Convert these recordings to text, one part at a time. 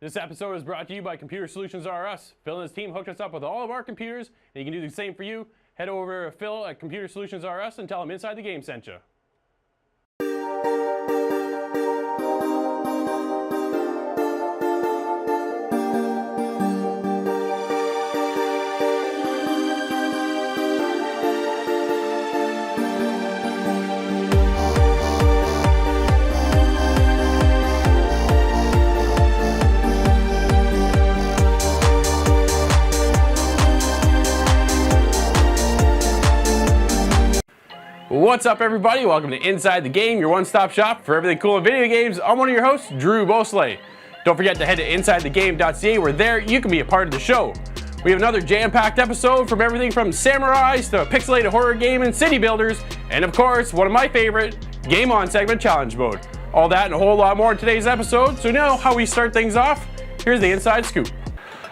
This episode is brought to you by Computer Solutions R Us. Phil and his team hooked us up with all of our computers, and you can do the same for you. Head over to Phil at Computer Solutions R Us and tell him Inside the Game sent you. What's up, everybody? Welcome to Inside the Game, your one-stop shop for everything cool in video games. I'm one of your hosts, Drew Beausoleil. Don't forget to head to InsideTheGame.ca, where there you can be a part of the show. We have another jam-packed episode from everything from samurais to pixelated horror game and city builders, and of course, one of my favorite, Game On segment challenge mode. All that and a whole lot more in today's episode, so you know how we start things off. Here's the Inside Scoop.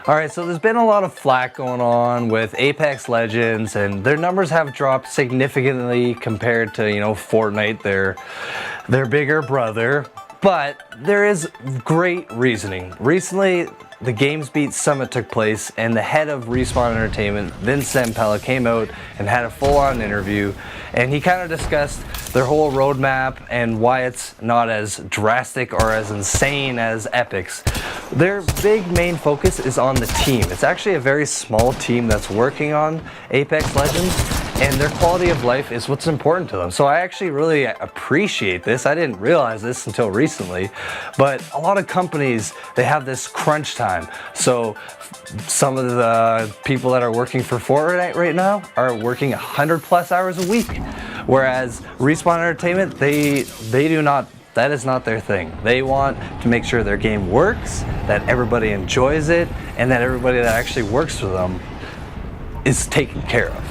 Alright, so there's been a lot of flack going on with Apex Legends, and their numbers have dropped significantly compared to, Fortnite, their bigger brother. But there is great reasoning. Recently, the GamesBeat Summit took place, and the head of Respawn Entertainment, Vince Zampella, came out and had a full-on interview, and he kind of discussed their whole roadmap and why it's not as drastic or as insane as Epic's. Their big main focus is on the team. It's actually a very small team that's working on Apex Legends, and their quality of life is what's important to them. So I actually really appreciate this. I didn't realize this until recently, but a lot of companies, they have this crunch time. So some of the people that are working for Fortnite right now are working 100+ hours a week, whereas Respawn Entertainment, they do not. That is not their thing. They want to make sure their game works, that everybody enjoys it, and that everybody that actually works for them is taken care of.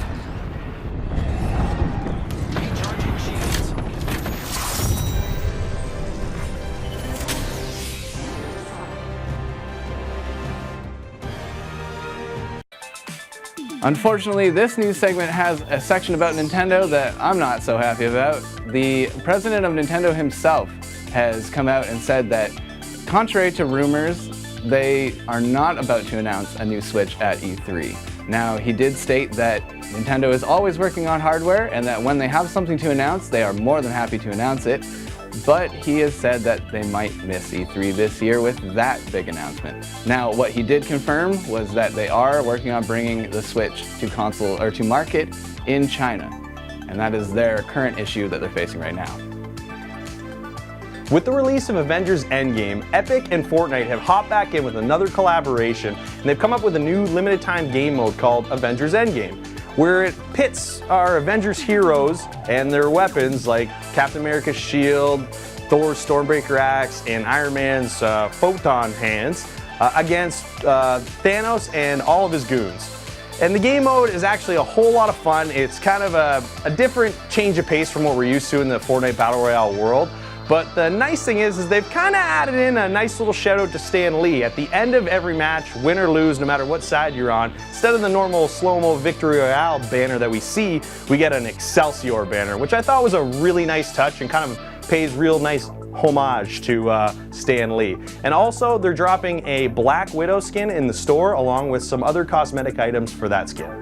Unfortunately, this news segment has a section about Nintendo that I'm not so happy about. The president of Nintendo himself has come out and said that, contrary to rumors, they are not about to announce a new Switch at E3. Now, he did state that Nintendo is always working on hardware and that when they have something to announce, they are more than happy to announce it. But he has said that they might miss E3 this year with that big announcement. Now, what he did confirm was that they are working on bringing the Switch to console or to market in China. And that is their current issue that they're facing right now. With the release of Avengers Endgame, Epic and Fortnite have hopped back in with another collaboration, and they've come up with a new limited time game mode called Avengers Endgame, where it pits our Avengers heroes and their weapons like Captain America's shield, Thor's Stormbreaker axe, and Iron Man's photon hands against Thanos and all of his goons. And the game mode is actually a whole lot of fun. It's kind of a different change of pace from what we're used to in the Fortnite Battle Royale world. But the nice thing is they've kind of added in a nice little shout out to Stan Lee. At the end of every match, win or lose, no matter what side you're on, instead of the normal slow-mo Victory Royale banner that we see, we get an Excelsior banner, which I thought was a really nice touch and kind of pays real nice homage to Stan Lee. And also, they're dropping a Black Widow skin in the store along with some other cosmetic items for that skin.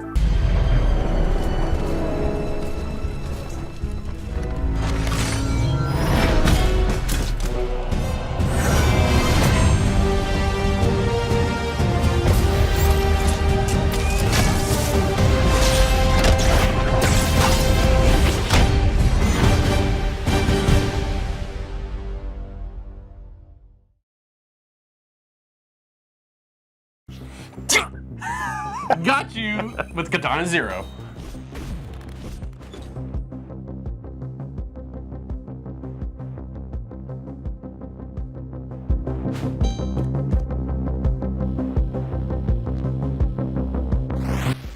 Got you with Katana Zero.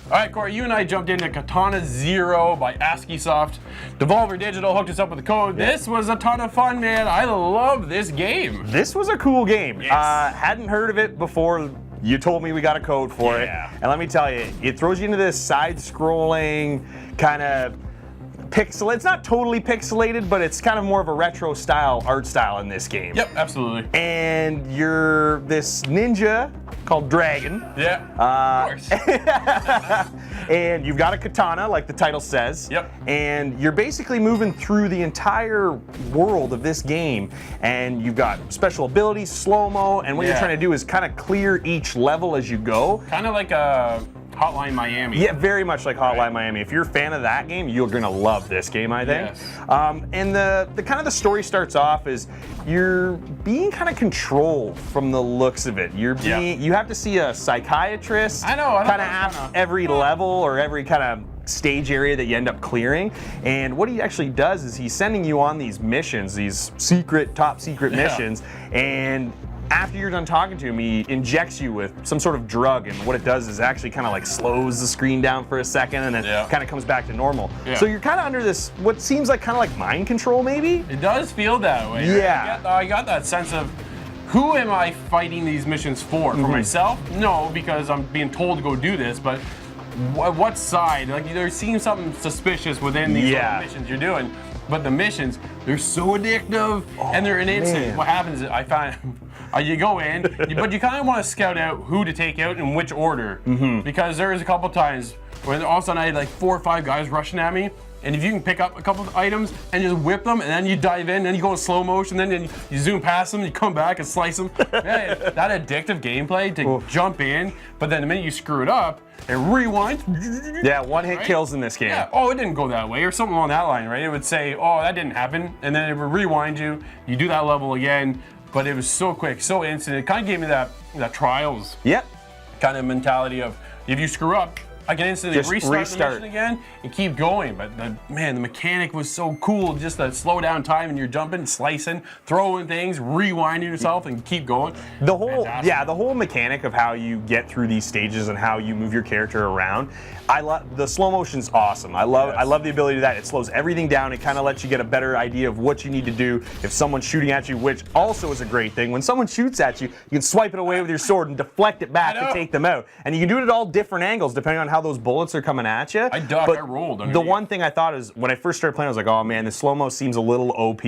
Alright, Corey, you and I jumped into Katana Zero by ASCIIsoft. Devolver Digital hooked us up with the code. Yeah. This was a ton of fun, man. I love this game. This was a cool game. Yes. Hadn't heard of it before you told me we got a code for it. And let me tell you, it throws you into this side-scrolling kind of pixel. It's not totally pixelated, but it's kind of more of a retro style art style in this game. Yep, absolutely. And you're this ninja called Dragon. Yeah, Uh, of course. And you've got a katana, like the title says. Yep. And you're basically moving through the entire world of this game. And you've got special abilities, slow-mo, and what you're Yeah. trying to do is kind of clear each level as you go. Kind of like a Hotline Miami. Yeah, very much like Hotline Miami. If you're a fan of that game, you're gonna love this game, I think. Yes. And the kind of the story starts off is you're being kind of controlled from the looks of it. You're being, you have to see a psychiatrist. I know, Kind of after every level or every kind of stage area that you end up clearing. And what he actually does is he's sending you on these missions, these secret, top secret missions, and after you're done talking to him, he injects you with some sort of drug, and what it does is actually kind of like slows the screen down for a second, and then kind of comes back to normal. Yeah. So you're kind of under this, what seems like kind of like mind control, maybe? It does feel that way. Right? Yeah. I got that sense of, who am I fighting these missions for? For myself? No, because I'm being told to go do this, but what side? Like, there seems something suspicious within these little missions you're doing. But the missions, they're so addictive, and they're an instant. man. What happens is, I find, you go in, but you kind of want to scout out who to take out in which order. Because there was a couple times when all of a sudden I had like 4 or 5 guys rushing at me, and if you can pick up a couple of items and just whip them, and then you dive in, and then you go in slow motion, then you zoom past them, you come back and slice them. Man, that addictive gameplay to jump in, but then the minute you screw it up, it rewinds. Yeah, one hit Right? kills in this game. Yeah, oh, it didn't go that way, or something along that line, right? It would say, oh, that didn't happen, and then it would rewind you, you do that level again, but it was so quick, so instant. It kind of gave me that Trials Yep. kind of mentality of, if you screw up, I can instantly Just restart the restart. mission again and keep going. But man, the mechanic was so cool. Just that slow down time, and you're jumping, slicing, throwing things, rewinding yourself, and keep going. The whole, Fantastic. the whole mechanic of how you get through these stages and how you move your character around. I love the slow motion's awesome. I love the ability to that. It slows everything down. It kind of lets you get a better idea of what you need to do if someone's shooting at you, which also is a great thing. When someone shoots at you, you can swipe it away with your sword and deflect it back to take them out. And you can do it at all different angles depending on how those bullets are coming at you. I ducked, But I rolled the underneath. one thing I thought is when I first started playing, I was like, oh man, the slow-mo seems a little OP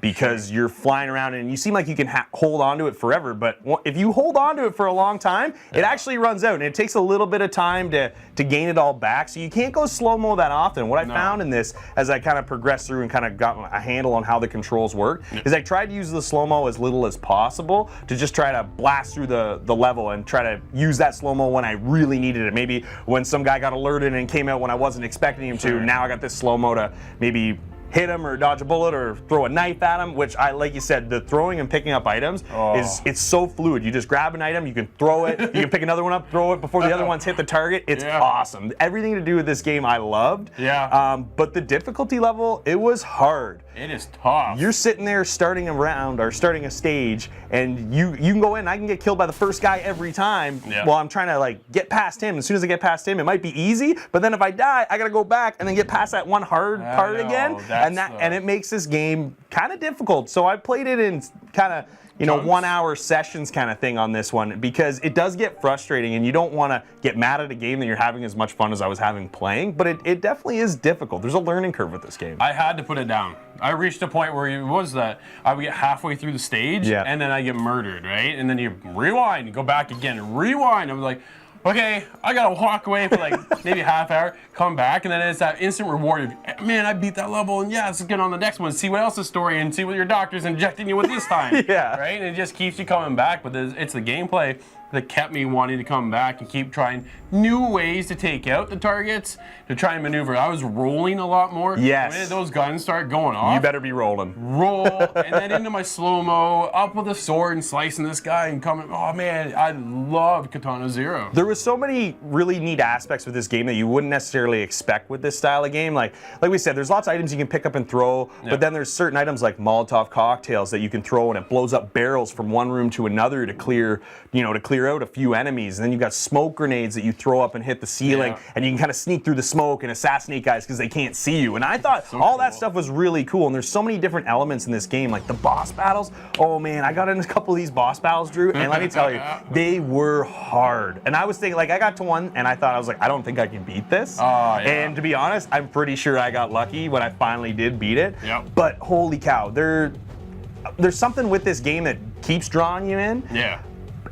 because you're flying around and you seem like you can hold on to it forever. But if you hold on to it for a long time, it actually runs out, and it takes a little bit of time to gain it all back. So you can't go slow-mo that often. What I found in this, as I kind of progressed through and kind of got a handle on how the controls work, is I tried to use the slow-mo as little as possible to just try to blast through the level and try to use that slow-mo when I really needed it. Maybe when some guy got alerted and came out when I wasn't expecting him to, now I got this slow-mo to maybe hit him or dodge a bullet or throw a knife at him, which like you said, the throwing and picking up items it's so fluid. You just grab an item, you can throw it, you can pick another one up, throw it before the other ones hit the target. It's awesome. Everything to do with this game I loved. But the difficulty level, it was hard. It is tough. You're sitting there starting a round or starting a stage, and you can go in. I can get killed by the first guy every time while I'm trying to like get past him. As soon as I get past him, it might be easy, but then if I die, I gotta go back and then get past that one hard part again, and it makes this game kind of difficult. So I played it in kind of 1 hour sessions kind of thing on this one because it does get frustrating and you don't want to get mad at a game that you're having as much fun as I was having playing, but it definitely is difficult. There's a learning curve with this game. I had to put it down. I reached a point where it was that I would get halfway through the stage and then I get murdered, right? And then you rewind, you go back again and rewind. I was like, okay, I gotta walk away for like maybe a half hour, come back, and then it's that instant reward of, man, I beat that level, and yeah, let's get on the next one, see what else is story, and see what your doctor's injecting you with this time. Right? And it just keeps you coming back, but it's the gameplay that kept me wanting to come back and keep trying new ways to take out the targets, to try and maneuver. I was rolling a lot more. Yes. When those guns start going off, You better be rolling. roll, and then into my slow-mo, up with a sword and slicing this guy and coming. Oh man, I love Katana Zero. There was so many really neat aspects with this game that you wouldn't necessarily expect with this style of game. Like we said, there's lots of items you can pick up and throw, but then there's certain items like Molotov cocktails that you can throw and it blows up barrels from one room to another to clear clear out a few enemies, and then you've got smoke grenades that you throw up and hit the ceiling, and you can kind of sneak through the smoke and assassinate guys because they can't see you. And I thought all that stuff was really cool, and there's so many different elements in this game, like the boss battles. Oh man, I got in a couple of these boss battles, Drew, and let me tell you, they were hard. And I was thinking, like, I got to one, and I thought, I was like, I don't think I can beat this. And to be honest, I'm pretty sure I got lucky when I finally did beat it. But holy cow, there's something with this game that keeps drawing you in.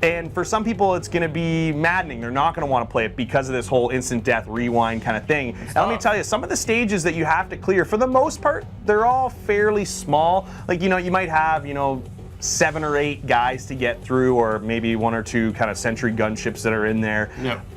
And for some people, it's going to be maddening. They're not going to want to play it because of this whole instant death rewind kind of thing. And let me tell you, some of the stages that you have to clear, for the most part, they're all fairly small. Like, you know, you might have, you know, 7 or 8 guys to get through, or maybe 1 or 2 kind of sentry gunships that are in there.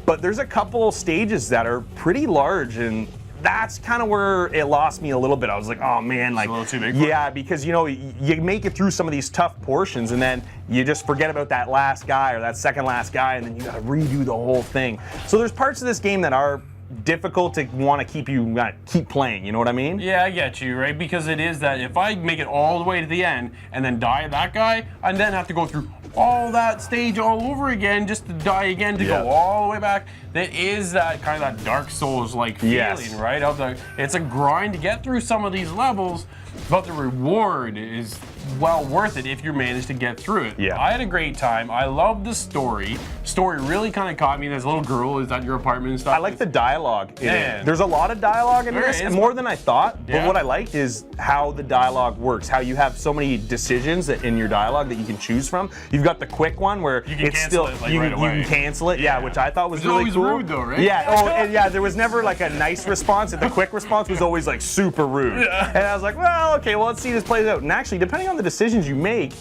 But there's a couple stages that are pretty large, and that's kind of where it lost me a little bit. I was like, oh man, like, a little too big. Yeah, because you know, you make it through some of these tough portions, and then you just forget about that last guy or that second last guy, and then you got to redo the whole thing. So there's parts of this game that are difficult to want to keep playing. You know what I mean? Yeah, I get you, right? Because it is that if I make it all the way to the end and then die that guy, and then have to go through all that stage all over again just to die again to go all the way back. That is that kind of that Dark Souls like feeling, right? It's a grind to get through some of these levels, but the reward is well worth it if you manage to get through it. I had a great time. I loved the story. Story really kind of caught me. There's a little girl is at your apartment and stuff. I like the dialogue in it. There's a lot of dialogue in this, more than I thought. But what I liked is how the dialogue works, how you have so many decisions in your dialogue that you can choose from. You've got the quick one where you can it's still it, like, you, right you away. can cancel it, which I thought was It's really always cool. rude though, right? Yeah, there was never like a nice response. The quick response was always like super rude. And I was like, well, okay, well, let's see this plays out. And actually, depending on the decisions you make,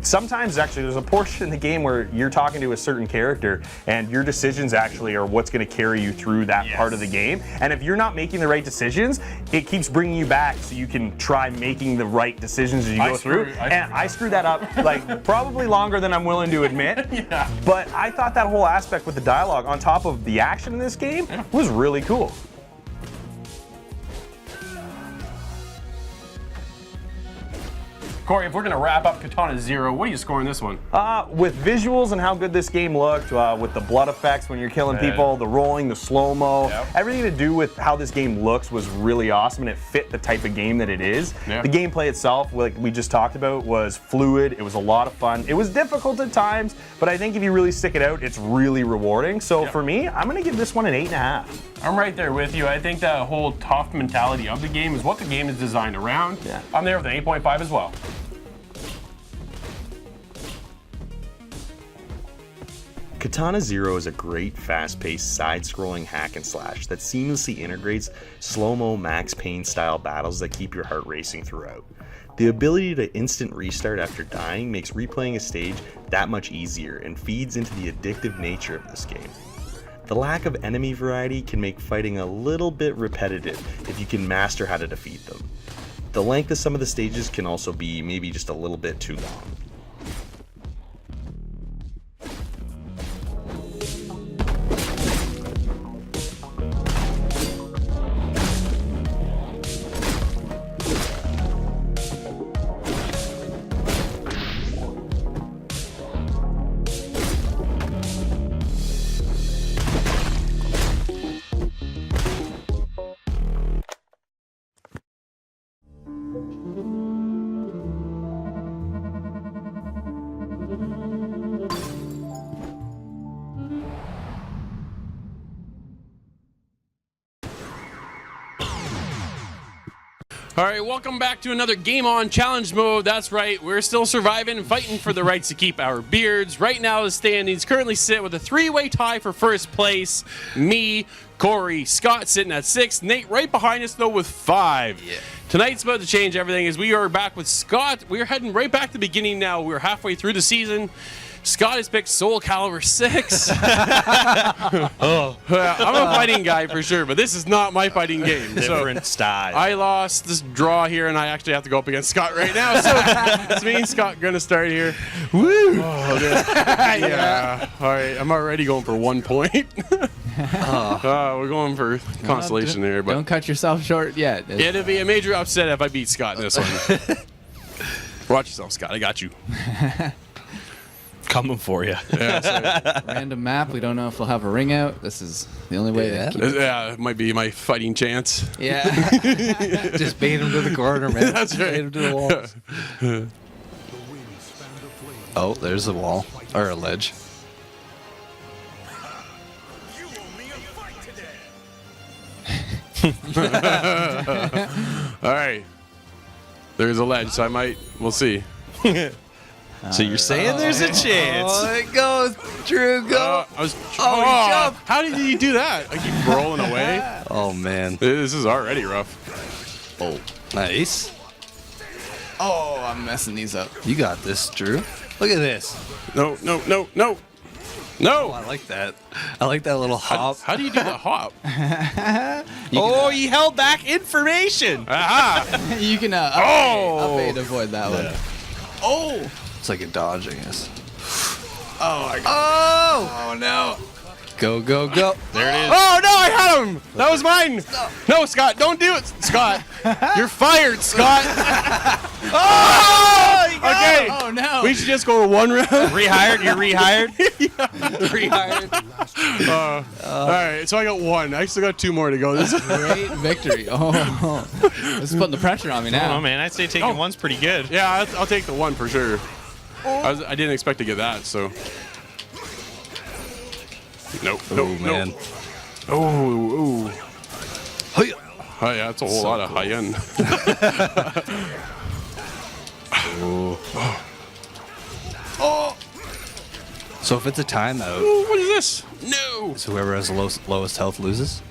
sometimes actually there's a portion in the game where you're talking to a certain character and your decisions actually are what's going to carry you through that part of the game. And if you're not making the right decisions, it keeps bringing you back so you can try making the right decisions as you go through. And I screwed that up like probably longer than I'm willing to admit. But I thought that whole aspect with the dialogue on top of the action in this game was really cool. Corey, if we're going to wrap up Katana Zero, what are you scoring this one? With visuals and how good this game looked, with the blood effects when you're killing people, the rolling, the slow-mo, everything to do with how this game looks was really awesome, and it fit the type of game that it is. The gameplay itself, like we just talked about, was fluid. It was a lot of fun. It was difficult at times, but I think if you really stick it out, it's really rewarding. So for me, I'm going to give this one an 8.5. I'm right there with you. I think that whole tough mentality of the game is what the game is designed around. I'm there with an 8.5 as well. Katana Zero is a great, fast-paced, side-scrolling hack and slash that seamlessly integrates slow-mo Max Payne style battles that keep your heart racing throughout. The ability to instant restart after dying makes replaying a stage that much easier and feeds into the addictive nature of this game. The lack of enemy variety can make fighting a little bit repetitive if you can master how to defeat them. The length of some of the stages can also be maybe just a little bit too long. All right, welcome back to another Game On Challenge Mode. That's right, we're still surviving and fighting for the rights to keep our beards. Right now, the standings currently sit with a 3-way tie for first place. Me, Corey, Scott sitting at 6. Nate right behind us, though, with 5. Tonight's about to change everything as we are back with Scott. We're heading right back to the beginning now. We're halfway through the season. Scott has picked Soul Calibur 6. I'm a fighting guy for sure, but this is not my fighting game. Different style. I lost this draw here, and I actually have to go up against Scott right now. So it's me and Scott going to start here. Woo! Oh, yeah. All right, I'm already going for 1 point. We're going for consolation here, but don't cut yourself short yet. it'd be a major upset if I beat Scott in this one. Watch yourself, Scott. I got you. Coming for you. Yeah, sorry. Random map. We don't know if we'll have a ring out. This is the only way to keep Yeah, it might be my fighting chance. Yeah. Just bait him to the corner, man. That's right. Bait him to the walls. Oh, there's a wall. Or a ledge. All right. There's a ledge, so we'll see. So you're saying there's a chance? Oh, it goes. Drew, go. I was. he jumped. How did he do that? I keep rolling away. Oh, man. This is already rough. Oh, nice. Oh, I'm messing these up. You got this, Drew. Look at this. No. Oh, I like that. I like that little hop. How do you do the hop? Oh, he held back information. Aha! You can Oh! upbait avoid that one. Oh! It's like a dodge, I guess. Oh my god. Oh! Oh no. Go, go, go. There it is. Oh no, I had him! That was mine! No, Scott, don't do it! Scott! You're fired, Scott! Oh! Okay! Oh no. We should just go to one round. Rehired? You're rehired? Rehired. Alright, so I got one. I still got two more to go. This Great victory. Oh. This is putting the pressure on me I don't know, now. man. I'd say taking one's pretty good. Yeah, I'll take the one for sure. I didn't expect to get that, so. Nope. Oh, man. Nope. Oh, Hey. oh, yeah, that's a whole lot of high end. So if it's a timeout, Ooh, what is this? No. so whoever has the lowest health loses?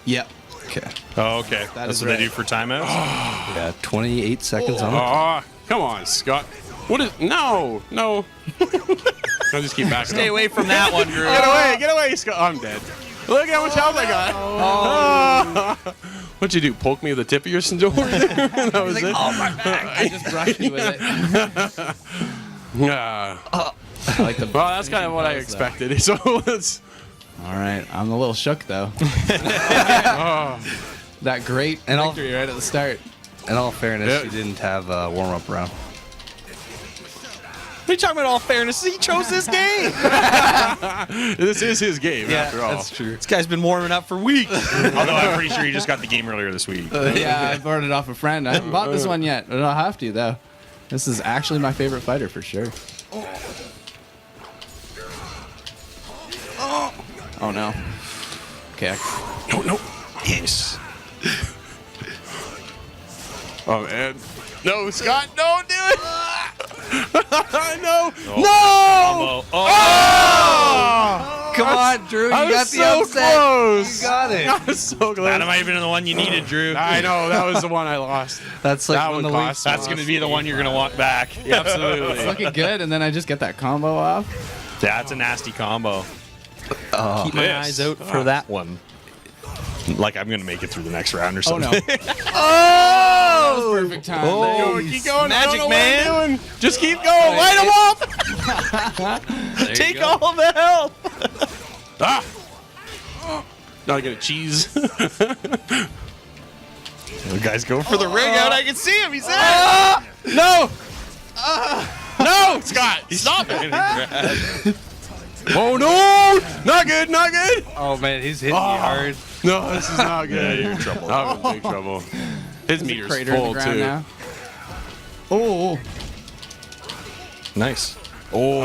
Yep. Okay. Oh, okay. That That's is what right. they do for timeouts? Yeah, 28 seconds on it. Oh, come on, Scott. What is? No. I'll just keep backing Stay up. away from that one, Drew. Get away, Scott. I'm dead. Look how much health I got. Oh. What'd you do? Poke me with the tip of your sword? That was it. Oh my back. I just brushed you with it. Yeah. I like the Well, that's kind of what I Though. expected. So let's. All right. I'm a little shook though. Oh. That great And I'll- victory right at the start. In all fairness, Yeah. you didn't have a warm-up round. What are you talking about all fairness? He chose this game. This is his game, after all. that's true. This guy's been warming up for weeks. Although I'm pretty sure he just got the game earlier this week. Yeah, I borrowed it off a friend. I haven't bought this one yet, but I'll have to though. This is actually my favorite fighter for sure. Oh no. Okay. No. Yes. Oh man. No, Scott, don't do it. No. No. Oh, Come on, Drew. You I was got the so upset. close. You got it. I was so close. that might have been the one you needed, Drew. I know, that was the one I lost. That's like That one one of the cost. That's going to be the one you're going to want back. Absolutely. Looking good, and then I just get that combo off. That's a nasty combo. Keep my This eyes out for that one. Like I'm going to make it through the next round or Oh something. no. Oh! Perfect time. Oh, Keep going. I don't Magic know what man. I'm doing. Just keep going. Light him up. There you Take go. all the help. Ah. Now I get a cheese. The guy's going for the ring out. I can see him. He's there. No. No, Scott. Stop it. Oh no! Not good. Not good. Oh, man, he's hitting you hard. No, this is not good. You're in trouble. I'm in big trouble. His meter's Crater in the full ground too. now. Oh. Nice. Oh.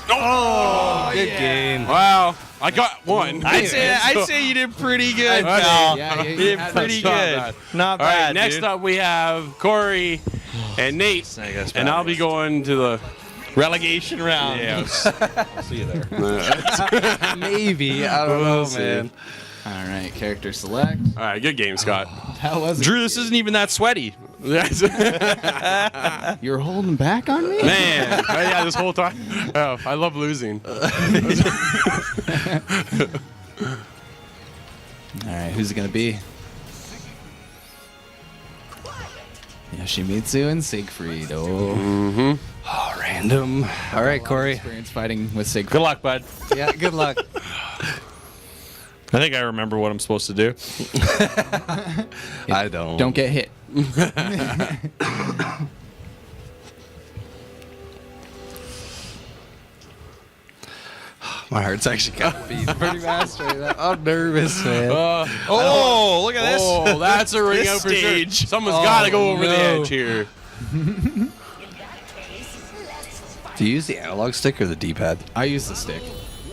Ah. Good game. Wow. I got one. I'd say you did pretty good, I did. pal. Yeah, You you did had pretty Not good. bad. Not All right, bad, next dude. up we have Corey and Nate, I guess and I'll be going to the. relegation round. I'll see you there. Maybe. I don't We'll know, see. man. All right, character select. All right, good game, Scott. How was it? Drew, this isn't even that sweaty. Yes. You're holding back on me? Man, yeah, this whole time. Oh, I love losing. All right, who's it gonna be? Yoshimitsu and Siegfried. Oh, Oh, random. All right, Corey. experience fighting with Siegfried. Good luck, bud. Yeah, good luck. I think I remember what I'm supposed to do. I don't. Don't get hit. My heart's actually kind of beating pretty fast right now. I'm nervous, man. Oh, look at this. Oh, that's a ring This out for sure. stage. Someone's got to go over the no. edge here. Do you use the analog stick or the D-pad? I use the stick.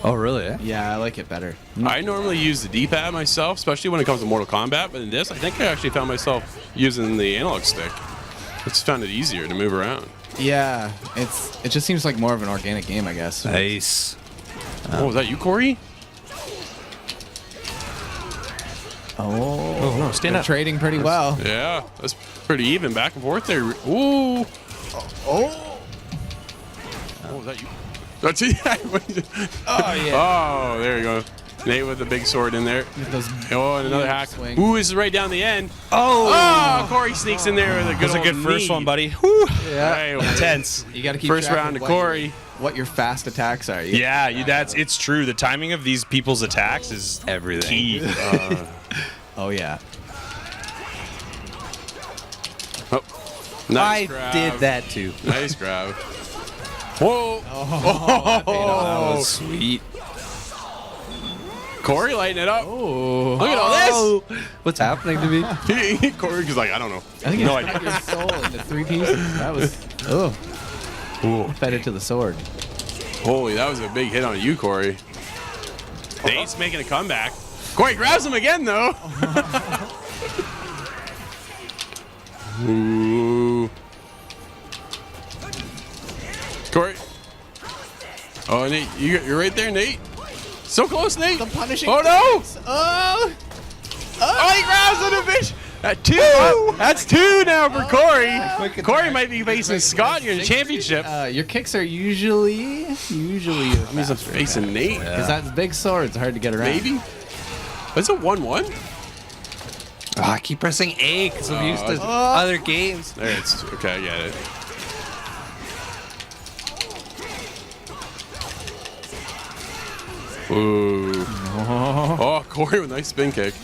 Oh, really? Yeah, I like it better. I normally use the D-pad myself, especially when it comes to Mortal Kombat. But in this, I think I actually found myself using the analog stick. I just found it easier to move around. Yeah, it just seems like more of an organic game, I guess. Nice. Oh, is that you, Corey? Oh, no, stand they're up. trading pretty well. Yeah, that's pretty even back and forth there. Ooh. Oh, is that you? That's it. Oh yeah. Oh, there you go. Nate with the big sword in there. Those Oh, and another huge hack. swing. Ooh, this is right down the end. Oh, Oh, Corey sneaks in there with a good that was a good old first knee. one, buddy. Whew. Hey, Intense. You got to keep First track round of to what your- Corey. What your fast attacks are. You Yeah, it's true. The timing of these people's attacks is Everything. key. Oh yeah. Oh, nice I grab. did that too. Nice grab. Whoa. That was sweet. Corey lighting it up. Oh. Look at all What's happening to me? this. Corey's like, I don't know. I think No it idea. cut your soul into 3 pieces. That was fed it to the sword. Holy, that was a big hit on you, Corey. Nate's making a comeback. Corey grabs him again, though. Ooh. Corey. Oh, Nate, you're right there, Nate. So close, Nate. The punishing. Oh, no. Oh. Oh, he grabs on a fish. At 2. That's 2 now for Corey. Corey might be facing Scott in the championship. Your kicks are usually He's facing Nate. because that's big swords hard to get around. Maybe. Is it 1-1? Oh, I keep pressing A because I'm used to other games. There, it's okay. I get it. Ooh. Oh, Corey with a nice spin kick.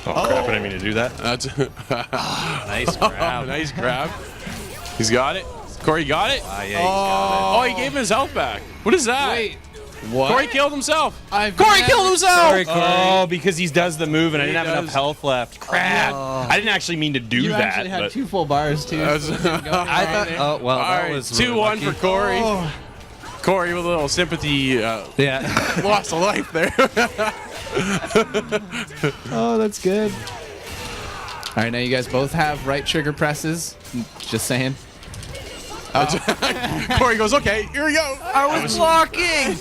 Oh, crap, I didn't mean to do that. That's Nice grab. nice grab. He's got it. Corey got it. Ah, yeah, you got Oh, he gave him his health back. What is that? Wait. What? Corey killed himself. I've Corey never- killed himself. Sorry, Corey. Oh, because he does the move and I He didn't have does. enough health left. Crap. I didn't actually mean to do You that. actually had but 2 full bars too. That's- so it didn't go I right thought. there. Oh well, All that right, was really 2-1 for lucky. Corey. Corey with a little sympathy Yeah. loss of life there. Oh, that's good. All right, now you guys both have right trigger presses. Just saying. Corey goes, okay, here we go. I was blocking.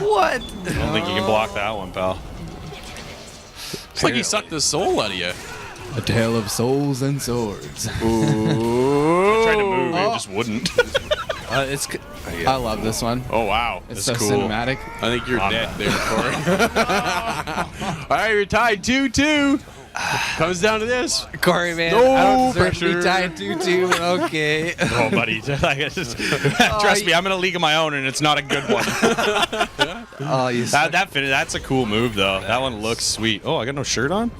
What? I don't think you can block that one, pal. It's like he sucked the soul out of you. A tale of souls and swords. Ooh. Tried to move, it just wouldn't. It's. I love this one. Oh, wow. It's That's so cool. cinematic. I think you're I'm dead not. there, Corey. All right, you're tied 2-2. Comes down to this. Corey, man. No I don't deserve to pressure. be tied 2-2, but okay. Oh, buddy. Trust me, I'm in a league of my own, and it's not a good one. Oh, you. That's a cool move, though. That one looks sweet. Oh, I got no shirt on?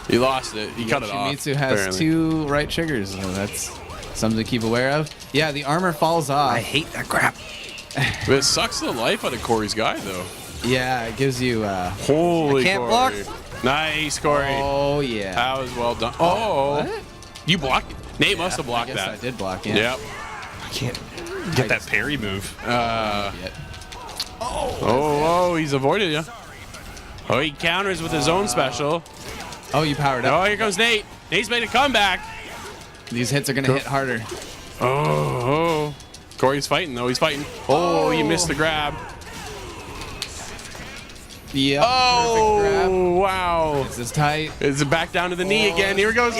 He lost it. He cut it off. Shimizu has apparently. 2 right triggers. So that's something to keep aware of. Yeah, the armor falls off. I hate that crap. But it sucks the life out of Corey's guy, though. Yeah, it gives you. Holy I can't Corey. block. Nice, Corey. Oh yeah. That was well done. Oh. What? You blocked it. Nate must have I blocked guess I that. did block. Yeah. Yep. I can't get that parry move. Oh, he's avoided you. Oh, he counters with his own special. Oh, you powered up. Oh, here goes Nate. Nate's made a comeback. These hits are gonna hit harder. Oh. Corey's fighting, though. He's fighting. Oh, you missed the grab. Yep. Oh, Perfect grab. wow. This is tight. It's back down to the knee again. Here it goes.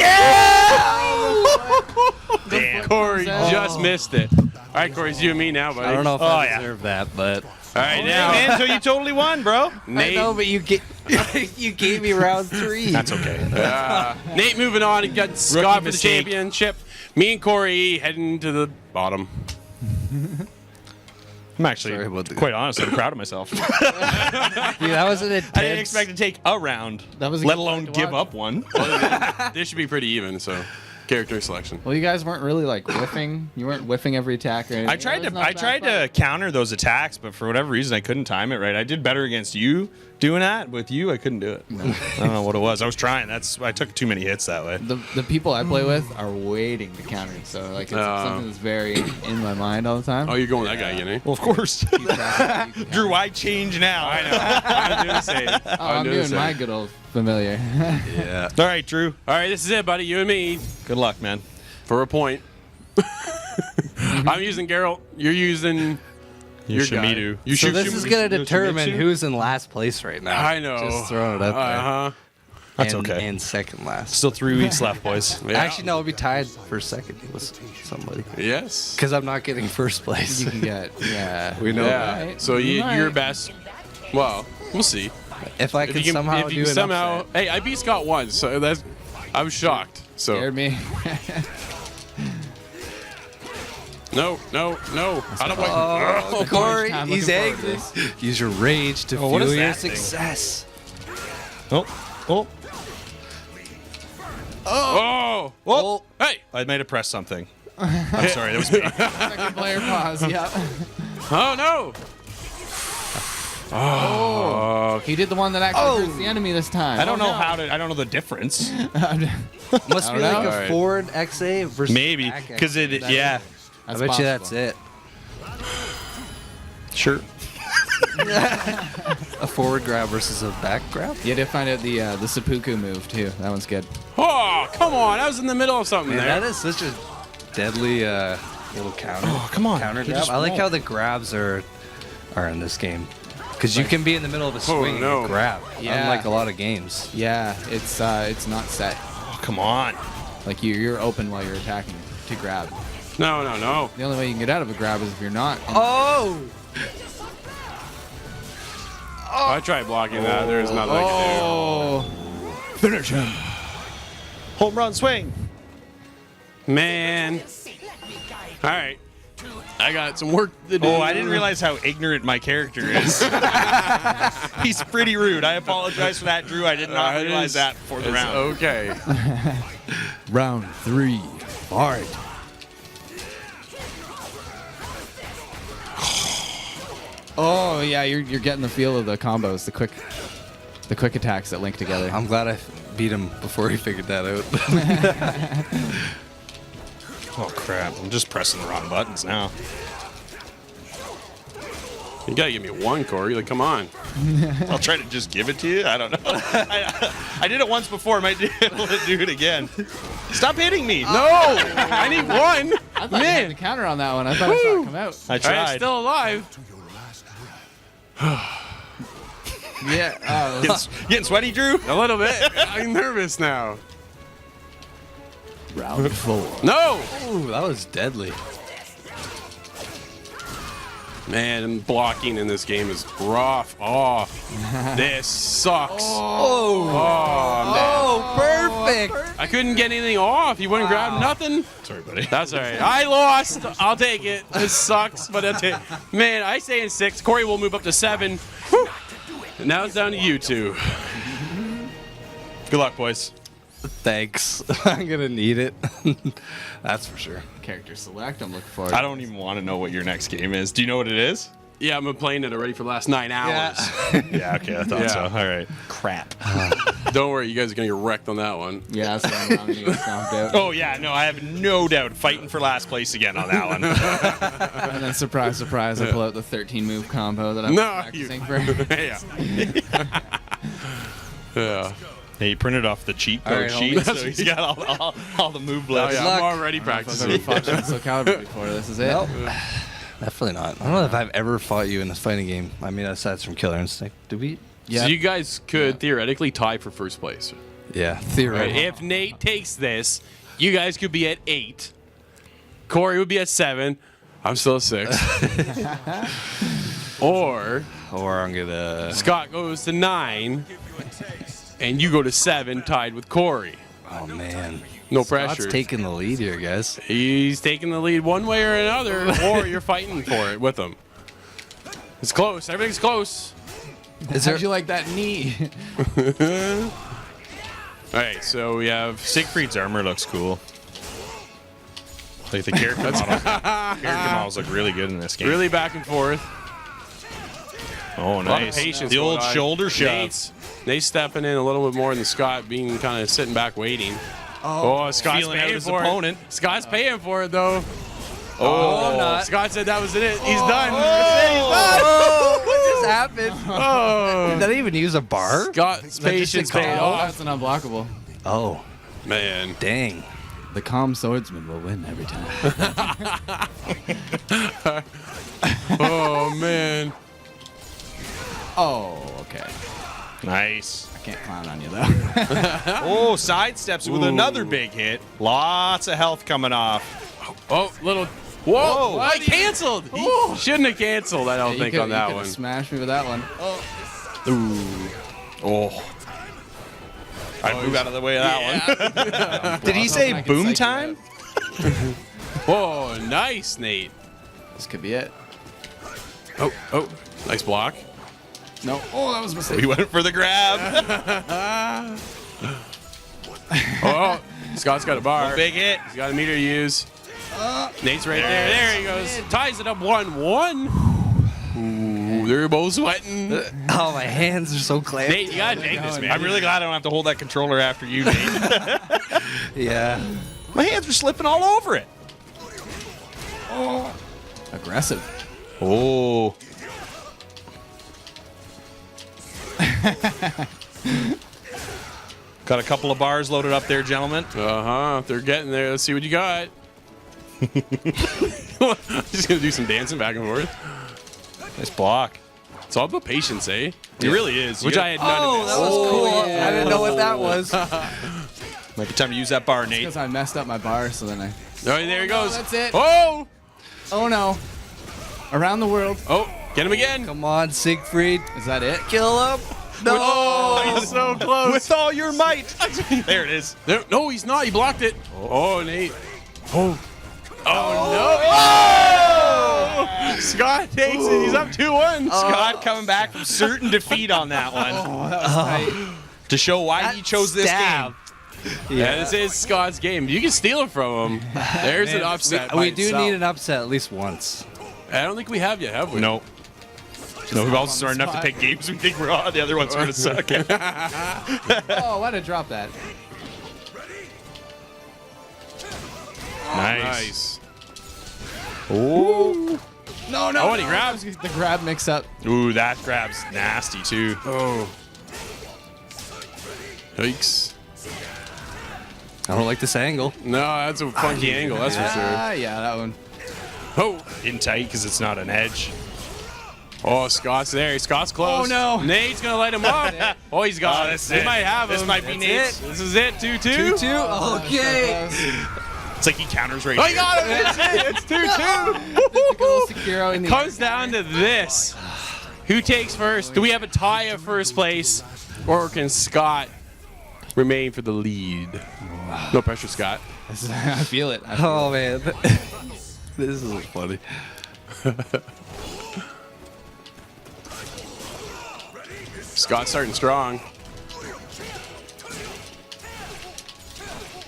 Damn. Corey just missed it. All right, Corey, it's you and me now, buddy. I don't know if Oh, I yeah. deserve that, but. All right, now. Man, so you totally won, bro. Nate, I know, but you gave me round 3. That's okay. Nate moving on. He got Scott for the mistake. championship. Me and Corey heading to the bottom. I'm actually, Sorry about the- quite honest, I'm proud of myself. Dude, that was an intense. I didn't expect to take a round, That was a let good alone fight to give watch. up one. This should be pretty even, so. character selection. Well, you guys weren't really like whiffing. You weren't whiffing every attack or anything. I tried to counter those attacks, but for whatever reason I couldn't time it right. I did better against you doing that. With you, I couldn't do it. I don't know what it was. I was trying. I took too many hits that way. The people I play with are waiting to counter. So like it's something that's very in my mind all the time. Oh, you're going with that guy again, eh? Well, of course. Keep track of it. Drew, why change now? I know. I'm doing the same. I'm doing my good old familiar. Yeah. All right, Drew. All right, this is it, buddy. You and me Good luck, man. for a point. I'm using Geralt. You're using your guy. Shimidu. You So shoot this is gonna determine Yoshimitsu? who's in last place right now. I know. Just throwing it out there. Uh-huh. That's and, okay. And second last. Still 3 weeks left, boys. Yeah. Actually, no, I'll be tied for second with somebody Yes. because I'm not getting first place. You can get We know Yeah. Right. So Right. you're best. Well, we'll see. if I If can you can somehow if you do an somehow. upset. Hey, I beat Scott once, so that's. I was shocked. So scared me. no. I don't like. Oh, Corey, I'm he's looking forward angry. Use your rage to what fuel is your that thing? success. Oh. Oh. Hey. I made it press something. I'm sorry, that was me. Second player pause. Yeah. Oh no. Oh. He did the one that actually hurts the enemy this time. I don't know I don't know the difference. Must be don't like know. a Alright. forward XA versus Maybe back because XA. it. Yeah. I bet you that's it. Sure. A forward grab versus a back grab. You had to find out the seppuku move too. That one's good. Oh, come on. I was in the middle of something Man, there. that is such a deadly little counter. Oh, come on. Counter He grab. just I like won't. how the grabs are in this game. Because you can be in the middle of a swing no. and grab. Yeah. Unlike a lot of games. Yeah, it's not set. Oh, come on. Like you're open while you're attacking to grab. No. The only way you can get out of a grab is if you're not. Oh! I tried blocking that. There's nothing I can Oh, finish him. Home run swing. do. Man. All right. I got some work to do. Oh, I didn't realize how ignorant my character is. He's pretty rude. I apologize for that, Drew. I did not It realize is- that before the It's round. okay. Round 3. Fight. Oh yeah, you're getting the feel of the combos, the quick attacks that link together. I'm glad I beat him before he figured that out. Oh, crap. I'm just pressing the wrong buttons now. You gotta give me one, Corey. Like, come on. I'll try to just give it to you. I don't know. I did it once before. I might be able to do it again. Stop hitting me. No, I need one. I thought you had to counter on that one. I thought I saw it come out. I I'm tried. still alive. Yeah. Getting sweaty, Drew? A little bit. I'm nervous now. Round 4. No. Ooh, that was deadly. Man, blocking in this game is rough. Oh, this sucks. Oh! I'm dead. Oh, perfect! I couldn't get anything off. You wouldn't grab nothing. Sorry, buddy. That's all right. I lost. I'll take it. This sucks, but I'll take. Man, I stay in 6. Corey will move up to 7. Whew. And now it's down to you two. Good luck, boys. Thanks. I'm gonna need it. That's for sure. Character select. I'm looking forward. I don't even want to know what your next game is. Do you know what it is? Yeah, I've been playing it already for the last 9 hours. Yeah, okay, I thought Yeah. so. All right. Crap. Don't worry, you guys are gonna get wrecked on that one. Yeah, that's what I'm gonna get stomped out. Oh, yeah, no, I have no doubt fighting for last place again on that one. And then surprise, surprise, I pull out the 13 move combo that I'm No, you. practicing for. Yeah. Yeah. Yeah, he printed off the cheat code All right, sheet, homie. so he's got all the move Oh, blips. yeah. luck. I'm already I've ever practicing. fought Soul Calibur before. This is it. Nope. Definitely not. I don't know if I've ever fought you in a fighting game. I mean, aside from Killer Instinct. Did we? So you guys could theoretically tie for first place. Yeah, Right? theoretically. If Nate takes this, you guys could be at 8. Corey would be at 7. I'm still at 6. Or Or I'm gonna. Scott goes to 9, and you go to 7, tied with Corey. Oh man. No Scott's pressure. taking the lead here, guys. He's taking the lead one way or another, or you're fighting for it with him. It's close. Everything's close. Is there? How'd you like that knee? All right, so we have Siegfried's armor looks cool. Like the character models look really good in this game. Really back and forth. Oh, A lot of nice. patience The old going on. shoulder shove. Nate's stepping in a little bit more than Scott being kind of sitting back waiting. Oh, Scott's Feeling out paying his for opponent. it. Scott's paying for it though. Oh, not. Scott said that was it. He's done. What just happened? Oh, Did I even use a bar? Scott's patience paid Oh, off. that's an unblockable. Oh, Man. dang. The calm swordsman will win every time. Oh man. Oh, okay. Nice. I can't clown on you though. Oh, sidesteps with another big hit. Lots of health coming off. Oh, little. Whoa! Whoa. I canceled. He shouldn't have canceled. I don't think on that one. Smash me with that one. Oh. I move out of the way of that one. Did he say I can boom psych you time? Whoa, nice, Nate. This could be it. Oh, nice block. No. Oh, that was a mistake. We went for the grab. Oh, Scott's got a bar. Big hit. He's got a meter to use. Nate's right there. There he goes. Ties it up 1-1. Ooh, they're both sweating. Oh, my hands are so clammy. Nate, you gotta take this, man. I'm really glad I don't have to hold that controller after you, Nate. Yeah. My hands were slipping all over it. Aggressive. Oh. Got a couple of bars loaded up there, gentlemen. They're getting there. Let's see what you got. Just gonna do some dancing back and forth. Nice block. It's all about patience, eh? It really is. Which I had none Oh, of that was cool. yeah. I didn't know what that was. Might be time to use that bar, Nate. Because I messed up my bar, so then I. Oh, there he goes. that's it. Oh! Oh no. Around the world. Oh, get him again. Come on, Siegfried. Is that it? Kill him. No. Oh, he's so close. With all your might. There it is. There, no, he's not. He blocked it. Oh, Nate. Oh. Oh, no. Oh! Scott takes it. He's up 2-1. Scott coming back from certain defeat on that one. Oh, that was tight. To show why he chose this game. Yeah, this is Scott's game. You can steal it from him. There's an upset. We do need an upset at least once. I don't think we have yet, have we? No. No, we've also smart enough to pick games we think we're on. The other ones are going to suck. Oh, why'd I drop that? Nice. No, no. Oh, and he grabs. The grab mix up. Ooh, that grab's nasty, too. Oh. Yikes. I don't like this angle. No, that's a funky angle, that's for sure. Yeah, that one. Oh. In tight because it's not an edge. Oh, Scott's there. Scott's close. Oh, no. Nate's going to light him up. Oh, he's got it. He might have him. This might be Nate's. This is it. 2-2. 2-2. Okay. It's like he counters right Oh, here. he got him. It's 2-2. Typical Sekiro in the Comes down to this. Who takes first? Do we have a tie at first place? Or can Scott remain for the lead? No pressure, Scott. I feel it. Oh, man. This is funny. Scott's starting strong.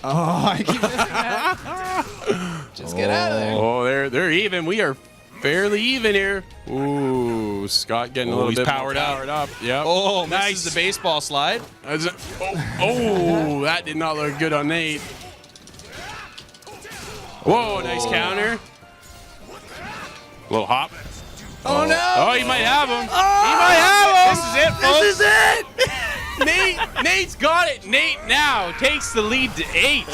Oh, I keep missing that. Just get out of there. Oh, they're even. We are fairly even here. Ooh, Scott getting a little he's bit powered more up. powered up. Yep. Oh, nice. misses the baseball slide. Oh, that did not look good on Nate. Whoa, nice counter. Little hop. Oh, no. Oh, he might have him. He might have him. This is it, folks. This is it. Nate's got it. Nate now takes the lead to 8.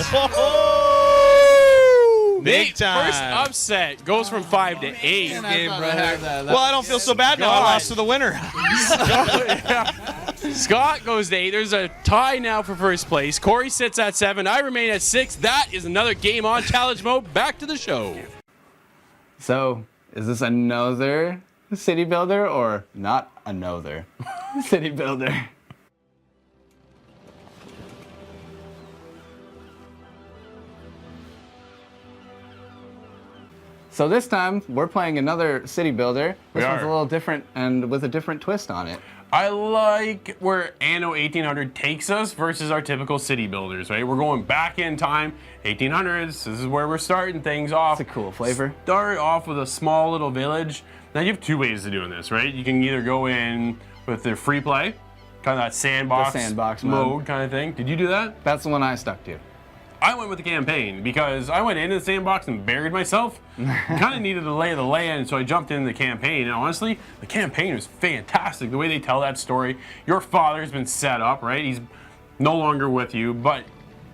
Big Nate, time. first upset goes from 5 to 8. Well, I don't feel so bad now. I lost to the winner. Scott goes to 8. There's a tie now for first place. Corey sits at 7. I remain at 6. That is another game on challenge mode. Back to the show. So, is this another city builder or not another city builder? So this time, we're playing another city builder. This one's a little different and with a different twist on it. I like where Anno 1800 takes us versus our typical city builders, right? We're going back in time, 1800s. This is where we're starting things off. It's a cool flavor. Start off with a small little village. Now you have two ways of doing this, right? You can either go in with the free play, kind of that sandbox mode kind of thing. Did you do that? That's the one I stuck to. I went with the campaign because I went into the sandbox and buried myself. Kind of needed to lay the land, so I jumped into the campaign. And honestly, the campaign was fantastic. The way they tell that story. Your father's been set up, right? He's no longer with you, but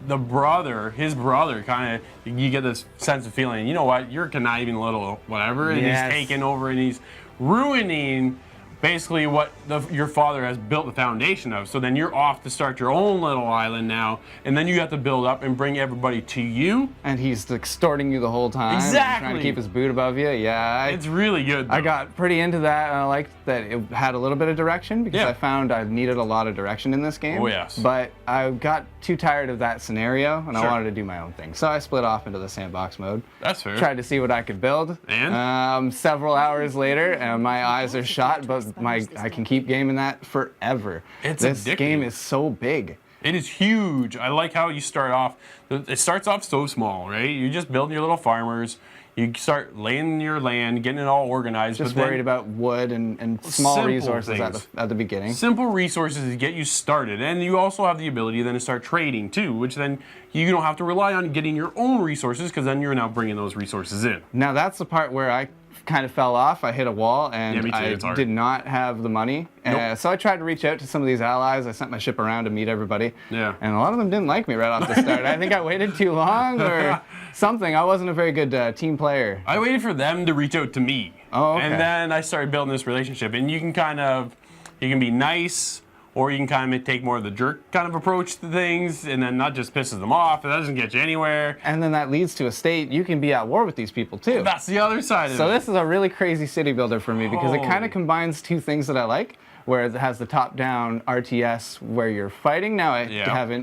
his brother, kind of, you get this sense of feeling, you know what, you're conniving a little whatever, and Yes. he's taking over and he's ruining basically what your father has built the foundation of. So then you're off to start your own little island now, and then you have to build up and bring everybody to you. And he's extorting you the whole time. Exactly. Trying to keep his boot above you. Yeah. It's really good, though. I got pretty into that, and I liked that it had a little bit of direction because Yeah. I found I needed a lot of direction in this game. Oh, yes. But I got too tired of that scenario, and Sure. I wanted to do my own thing. So I split off into the sandbox mode. That's fair. Tried to see what I could build. And? Several hours later, and my eyes are shot, but I can keep gaming that forever. It's this addictive. game is so big. It is huge. I like how you start off. It starts off so small, right? You just build your little farmers. You start laying your land, getting it all organized. Just but then worried about wood and small Simple resources things. at the beginning. simple resources to get you started. And you also have the ability then to start trading too, which then you don't have to rely on getting your own resources because then you're now bringing those resources in. Now that's the part where I kind of fell off. I hit a wall Yeah, and me too. It's I hard. did not have the money. Nope. So I tried to reach out to some of these allies. I sent my ship around to meet everybody. Yeah. And a lot of them didn't like me right off the start. I think I waited too long or something. I wasn't a very good team player. I waited for them to reach out to me. Oh, okay. And then I started building this relationship. And you can be nice, or you can kind of take more of the jerk kind of approach to things, and then not just pisses them off. It doesn't get you anywhere. And then that leads to a state you can be at war with these people too. That's the other side of So it. this is a really crazy city builder for me because it kind Holy. of combines two things that I like, where it has the top-down RTS where you're fighting. Now I Yeah.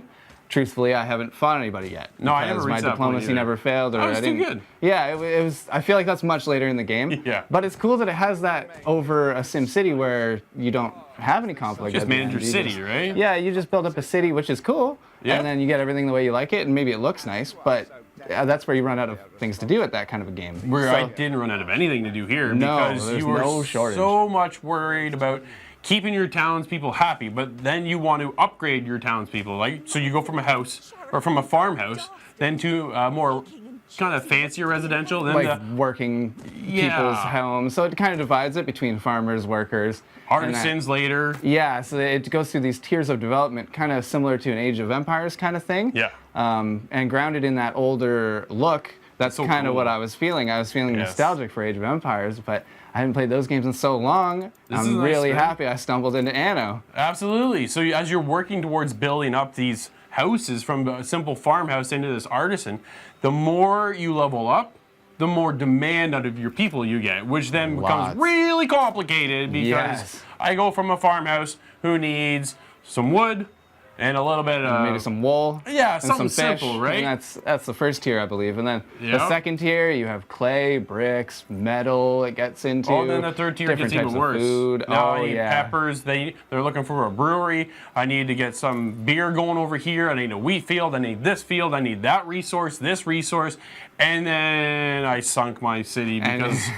truthfully, I haven't fought anybody yet. No, I never because reached my that point diplomacy either. never failed, or I was too didn't. good. Yeah, it was. I feel like that's much later in the game. Yeah. But it's cool that it has that over a Sim City where you don't have any conflict. Just at the manage end. your You city, just- right? Yeah, you just build up a city, which is cool, Yeah. and then you get everything the way you like it, and maybe it looks nice, but that's where you run out of things to do at that kind of a game. Where So- I didn't run out of anything to do here No, because there's you were no shortage. so much worried about keeping your townspeople happy, but then you want to upgrade your townspeople. Like, so you go from a house or from a farmhouse then to more kind of fancier residential, then like to working Yeah. people's homes. So it kind of divides it between farmers, workers, and that- artisans later. Yeah, so it goes through these tiers of development, kind of similar to an Age of Empires kind of thing. Yeah. And grounded in that older look. That's so kind of cool. what I was feeling. I was feeling Yes. nostalgic for Age of Empires, but I hadn't played those games in so long. This is I'm a nice really thing. happy I stumbled into Anno. Absolutely. So as you're working towards building up these houses from a simple farmhouse into this artisan, the more you level up, the more demand out of your people you get, which then becomes Lots. really complicated because Yes. I go from a farmhouse who needs some wood and a little bit of Maybe some wool. yeah, and something some fish. simple, right? And that's the first tier, I believe. And then Yep. the second tier, you have clay, bricks, metal. It gets into. Oh, then the third tier different gets types even of worse. Food. Now Oh I need yeah. peppers. They're looking for a brewery. I need to get some beer going over here. I need a wheat field. I need this field. I need that resource, this resource. And then I sunk my city because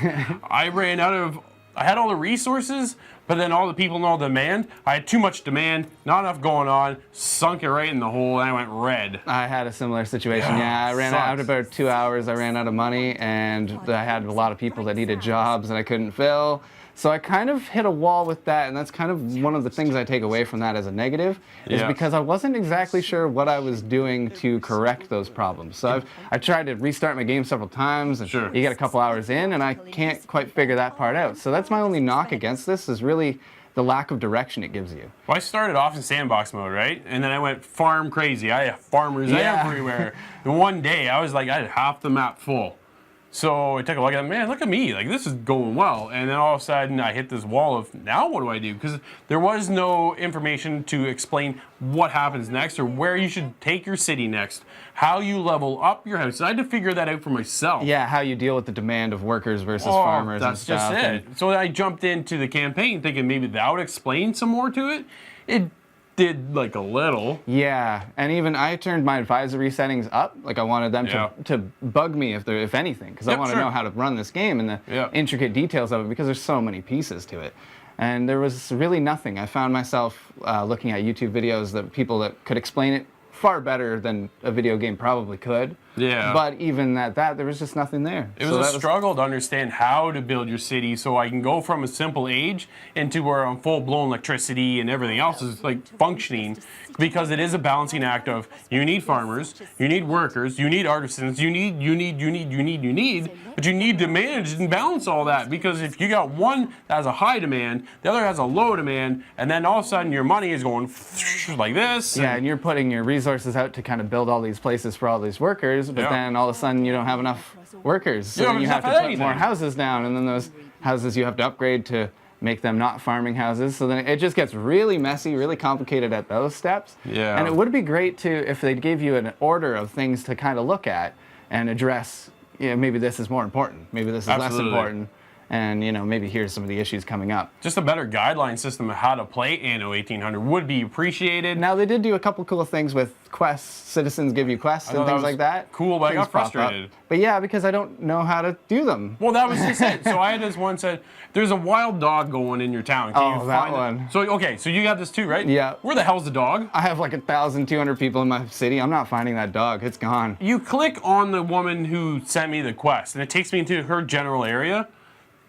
I ran out of, I had all the resources, but then all the people and all the demand. I had too much demand, not enough going on, sunk it right in the hole, and I went red. I had a similar situation. Yeah, I ran out after about 2 hours. I ran out of money, and I had a lot of people that needed jobs, and I couldn't fill. So I kind of hit a wall with that, and that's kind of one of the things I take away from that as a negative, is Yeah. because I wasn't exactly sure what I was doing to correct those problems. So I tried to restart my game several times, and Sure. you get a couple hours in, and I can't quite figure that part out. So that's my only knock against this, is really the lack of direction it gives you. Well, I started off in sandbox mode, right? And then I went farm crazy. I had farmers Yeah. everywhere. And one day, I was like, I had half the map full. So I took a look at it, man, look at me, like this is going well. And then all of a sudden I hit this wall of, now what do I do? Because there was no information to explain what happens next or where you should take your city next, how you level up your house. I had to figure that out for myself. Yeah, how you deal with the demand of workers versus farmers and That's stuff. just it. So I jumped into the campaign thinking maybe that would explain some more to it. It did like a little. Yeah, and even I turned my advisory settings up. Like I wanted them to bug me if anything, because I want to know how to run this game and the intricate details of it, because there's so many pieces to it. And there was really nothing. I found myself looking at YouTube videos that people that could explain it far better than a video game probably could. Yeah. But even at that, there was just nothing there. It was a struggle to understand how to build your city, so I can go from a simple age into where I'm full-blown electricity and everything else is like functioning, because it is a balancing act of you need farmers, you need workers, you need artisans, you need, but you need to manage and balance all that, because if you got one that has a high demand, the other has a low demand, and then all of a sudden your money is going like this. Yeah, and you're putting your resources out to kind of build all these places for all these workers, but then all of a sudden you don't have enough workers. So then you have to put more houses down, and then those houses you have to upgrade to make them not farming houses. So then it just gets really messy, really complicated at those steps. Yeah. And it would be great to, if they gave you an order of things to kind of look at and address, you know, maybe this is more important, maybe this is less important. And, you know, maybe here's some of the issues coming up. Just a better guideline system of how to play Anno 1800 would be appreciated. Now, they did do a couple cool things with quests. Citizens give you quests and things like that. Cool, but I got frustrated. But yeah, because I don't know how to do them. Well, that was just it. So I had this one said, there's a wild dog going in your town. Can you that find one. it? So, okay, so you got this too, right? Yeah. Where the hell's the dog? I have like 1,200 people in my city. I'm not finding that dog. It's gone. You click on the woman who sent me the quest, and it takes me into her general area.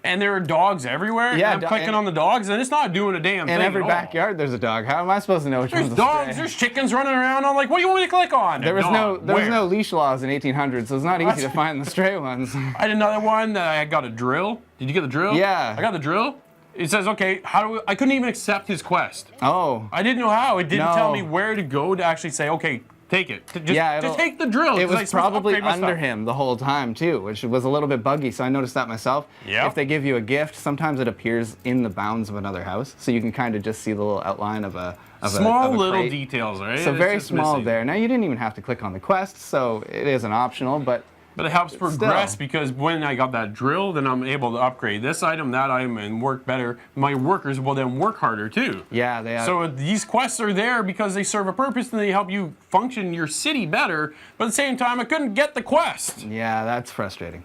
And there are dogs everywhere. Yeah, and I'm clicking on the dogs, and it's not doing a damn thing. In every at all. backyard, there's a dog. How am I supposed to know which one's There's a dogs. stray? There's chickens running around. I'm like, what do you want me to click on? There was no leash laws in 1800, so it's not easy What? to find the stray ones. I had another one that I got a drill. Did you get the drill? Yeah. I got the drill. It says, okay, I couldn't even accept his quest. Oh. I didn't know how. It didn't tell me where to go to actually say, okay, take it. Just take the drill. It was probably under him the whole time too, which was a little bit buggy, so I noticed that myself. Yeah. If they give you a gift, sometimes it appears in the bounds of another house, so you can kind of just see the little outline of a small little crate. details, right? So It's very just small missing. there. Now you didn't even have to click on the quest, so it isn't optional, but it helps progress Still. because when I got that drill, then I'm able to upgrade this item, that item, and work better. My workers will then work harder too. yeah, they have. So these quests are there because they serve a purpose and they help you function your city better. But at the same time, I couldn't get the quest. Yeah, that's frustrating.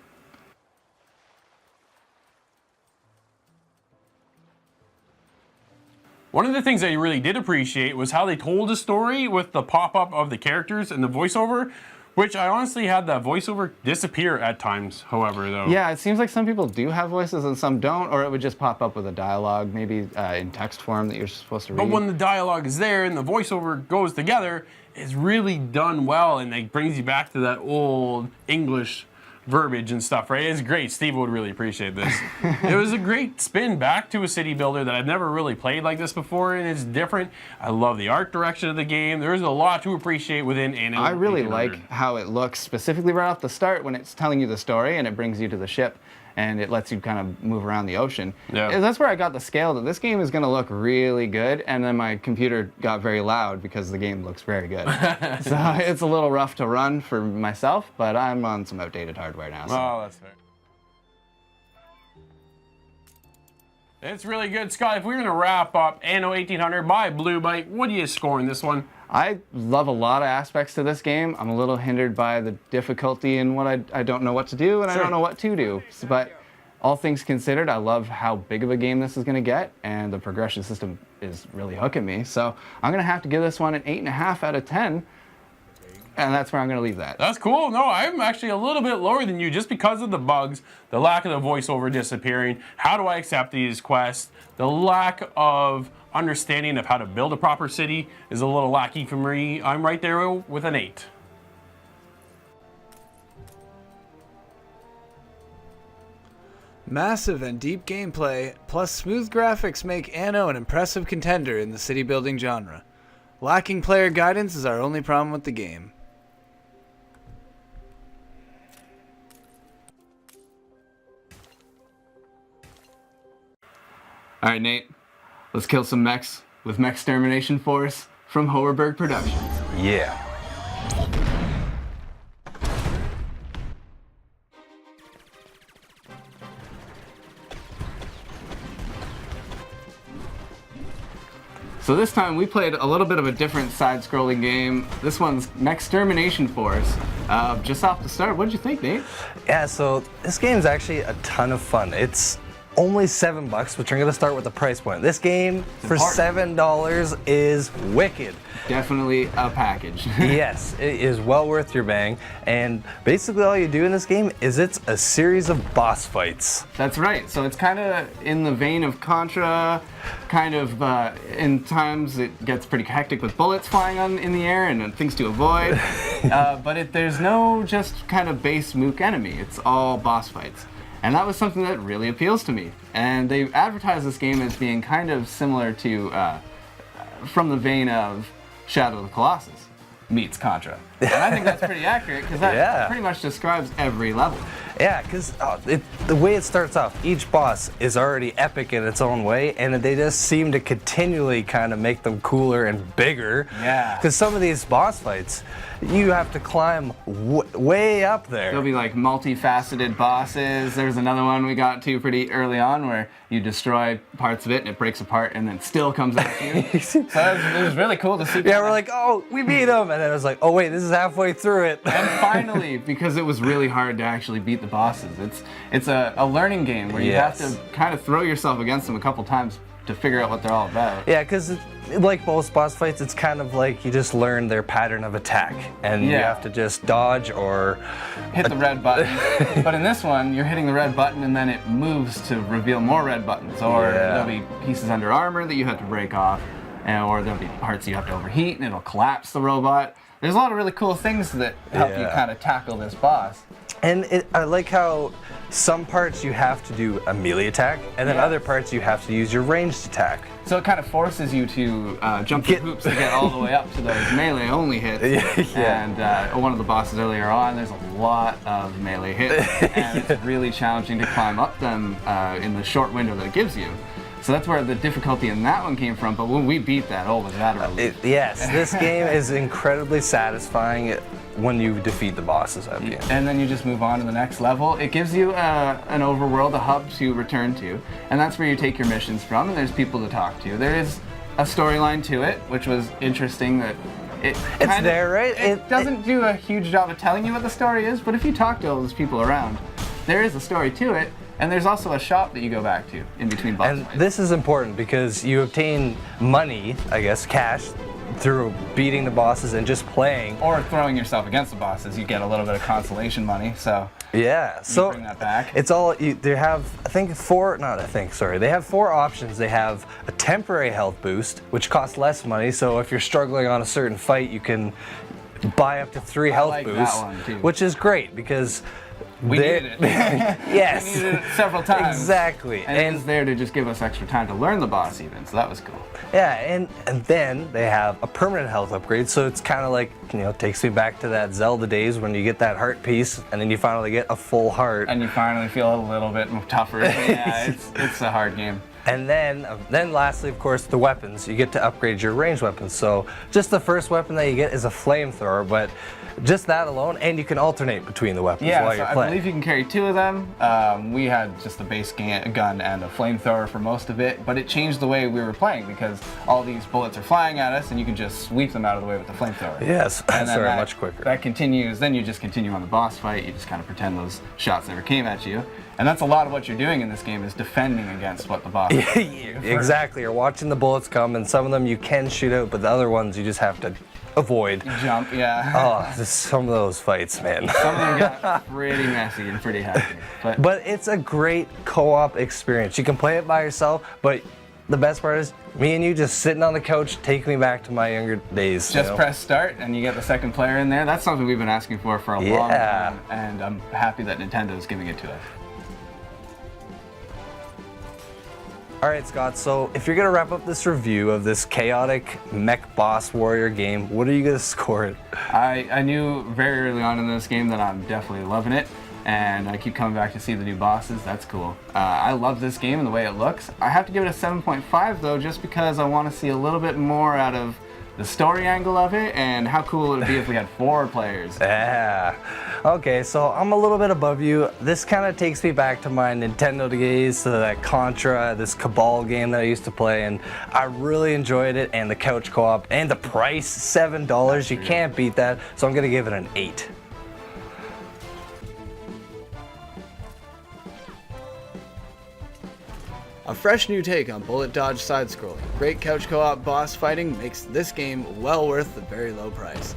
One of the things I really did appreciate was how they told the story with the pop-up of the characters and the voiceover, which I honestly had that voiceover disappear at times, however, though. Yeah, it seems like some people do have voices and some don't, or it would just pop up with a dialogue, maybe in text form that you're supposed to read. But when the dialogue is there and the voiceover goes together, it's really done well, and it brings you back to that old English verbiage and stuff, right? It's great. Steve would really appreciate this. It was a great spin back to a city builder that I've never really played like this before, and it's different. I love the art direction of the game. There's a lot to appreciate within Anno. I really 1800. like how it looks, specifically right off the start when it's telling you the story and it brings you to the ship and it lets you kind of move around the ocean. Yeah. That's where I got the scale that this game is going to look really good, and then my computer got very loud because the game looks very good. So it's a little rough to run for myself, but I'm on some outdated hardware now. So. Oh, that's fair. It's really good. Scott, if we were going to wrap up Anno 1800 by Blue Byte, what are you scoring this one? I love a lot of aspects to this game. I'm a little hindered by the difficulty in what I don't know what to do, and I don't know what to do. But all things considered, I love how big of a game this is going to get, and the progression system is really hooking me. So I'm going to have to give this one an 8.5 out of 10, and that's where I'm going to leave that. That's cool. No, I'm actually a little bit lower than you just because of the bugs, the lack of the voiceover disappearing. How do I accept these quests? The lack of understanding of how to build a proper city is a little lackey for me. I'm right there with an 8. Massive and deep gameplay, plus smooth graphics make Anno an impressive contender in the city building genre. Lacking player guidance is our only problem with the game. All right, Nate, let's kill some mechs with Mech Extermination Force from Hoerberg Productions. Yeah. So this time we played a little bit of a different side-scrolling game. This one's Mech Extermination Force. Just off the start, what did you think, Nate? Yeah, so this game's actually a ton of fun. It's only $7, but you're gonna start with the price point. This game for $7 is wicked. Definitely a package. Yes, it is well worth your bang. And basically all you do in this game is it's a series of boss fights. That's right. So it's kind of in the vein of Contra, kind of in times it gets pretty hectic with bullets flying in the air and things to avoid. But there's no just kind of base mook enemy. It's all boss fights. And that was something that really appeals to me. And they advertised this game as being kind of similar to, from the vein of Shadow of the Colossus meets Contra. And I think that's pretty accurate because that pretty much describes every level. Yeah, because the way it starts off, each boss is already epic in its own way, and they just seem to continually kind of make them cooler and bigger. Yeah. Because some of these boss fights, you have to climb way up there. There'll be like multifaceted bosses. There's another one we got to pretty early on where you destroy parts of it and it breaks apart and then still comes at you. So it was really cool to see. Yeah, we're like, oh, we beat him, and then it was like, oh wait, this is halfway through it. And finally, because it was really hard to actually beat the bosses, it's a learning game where you have to kind of throw yourself against them a couple times to figure out what they're all about. Yeah, because like most boss fights, it's kind of like you just learn their pattern of attack, and you have to just dodge or hit the red button. But in this one, you're hitting the red button and then it moves to reveal more red buttons, or there'll be pieces under armor that you have to break off, or there'll be parts you have to overheat and it'll collapse the robot. There's a lot of really cool things that help you kind of tackle this boss. And I like how some parts you have to do a melee attack, and then other parts you have to use your ranged attack. So it kind of forces you to jump through hoops to get all the way up to those melee only hits. And one of the bosses earlier on, there's a lot of melee hits, and it's really challenging to climb up them in the short window that it gives you. So that's where the difficulty in that one came from, but when we beat that, was that a relief. Yes, this game is incredibly satisfying when you defeat the bosses at the end. And then you just move on to the next level. It gives you an overworld, a hub to return to, and that's where you take your missions from, and there's people to talk to. There is a storyline to it, which was interesting that it doesn't do a huge job of telling you what the story is, but if you talk to all those people around, there is a story to it. And there's also a shop that you go back to in between boss fights. And this is important because you obtain money, I guess, cash, through beating the bosses and just playing. Or throwing yourself against the bosses, you get a little bit of consolation money, so so bring that back. It's all, they have, they have 4 options. They have a temporary health boost, which costs less money, so if you're struggling on a certain fight, you can buy up to 3 health boosts, that one too. which is great because we needed it. Yes. We needed it several times. Exactly. And it's there to just give us extra time to learn the boss even, so that was cool. Yeah, and then they have a permanent health upgrade, so it's kind of like, takes me back to that Zelda days when you get that heart piece, and then you finally get a full heart. And you finally feel a little bit tougher. Yeah, it's a hard game. And then lastly, of course, the weapons. You get to upgrade your ranged weapons. So just the first weapon that you get is a flamethrower, but just that alone, and you can alternate between the weapons while you're playing. I believe you can carry 2 of them. We had just a base gun and a flamethrower for most of it, but it changed the way we were playing because all these bullets are flying at us and you can just sweep them out of the way with the flamethrower. Yes, much quicker. That continues, then you just continue on the boss fight, you just kind of pretend those shots never came at you. And that's a lot of what you're doing in this game is defending against what the boss is. Exactly, you're watching the bullets come, and some of them you can shoot out, but the other ones you just have to avoid. Jump, yeah. Oh, some of those fights, man. Some of them got pretty messy and pretty hectic. But it's a great co-op experience. You can play it by yourself, but the best part is me and you just sitting on the couch, take me back to my younger days. Just press start and you get the second player in there. That's something we've been asking for a long time, and I'm happy that Nintendo is giving it to us. All right, Scott, so if you're gonna wrap up this review of this chaotic mech boss warrior game, what are you gonna score it? I knew very early on in this game that I'm definitely loving it. and I keep coming back to see the new bosses. That's cool. I love this game and the way it looks. I have to give it a 7.5 though, just because I want to see a little bit more out of the story angle of it, and how cool it would be if we had 4 players. Yeah. Okay, so I'm a little bit above you. This kind of takes me back to my Nintendo days, to that Contra, this Cabal game that I used to play, and I really enjoyed it, and the couch co-op, and the price, $7. You can't beat that, so I'm gonna give it an 8. A fresh new take on bullet dodge side-scrolling. Great couch co-op boss fighting makes this game well worth the very low price.